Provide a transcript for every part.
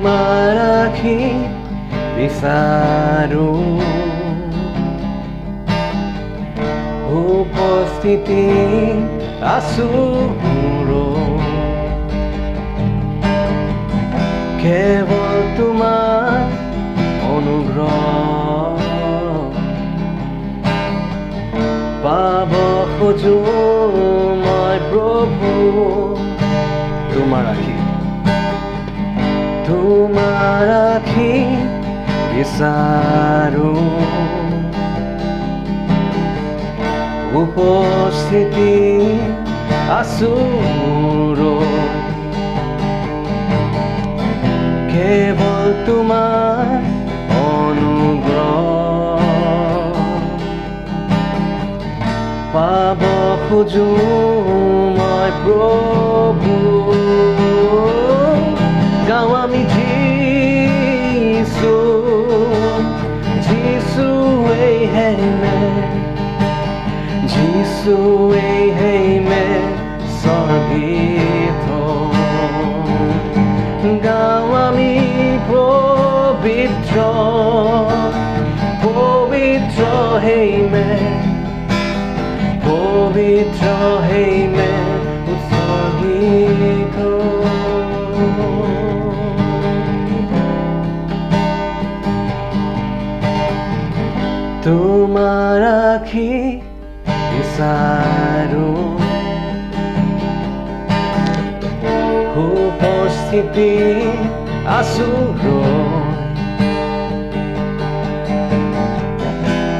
তোমাৰ আশী বিচাৰো উপস্থিতি আছো কেৱল তোমাৰ অনুগ্ৰহ পাব খোজো মই প্ৰভু তোমাৰ আশী বিচাৰো উপস্থিতি আছো কেৱল তোমাৰ অনুগ্ৰহ পাব খোজো মই প্ৰভু গাওঁ আমি যিছু এই হেমে স্বৰ্গীত গাওঁ আমি পবিত্ৰ হেমে উৎসৰ্গীত তোমাৰ আশী বিচাৰো উপস্থিতি আছো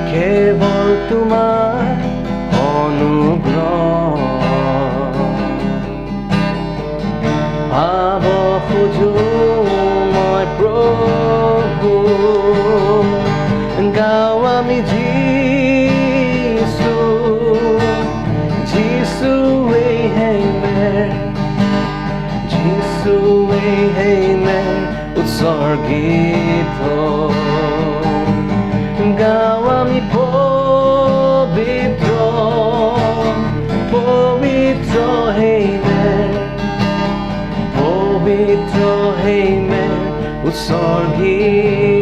কেৱল তোমাৰ অনুগ্ৰহ পাব খোজো মই প্ৰভু গাওঁ আমি যিছু এই হেমে উৎসৰ্গীত গাওঁ আমি পবিত্ৰ হেমে উৎসৰ্গীত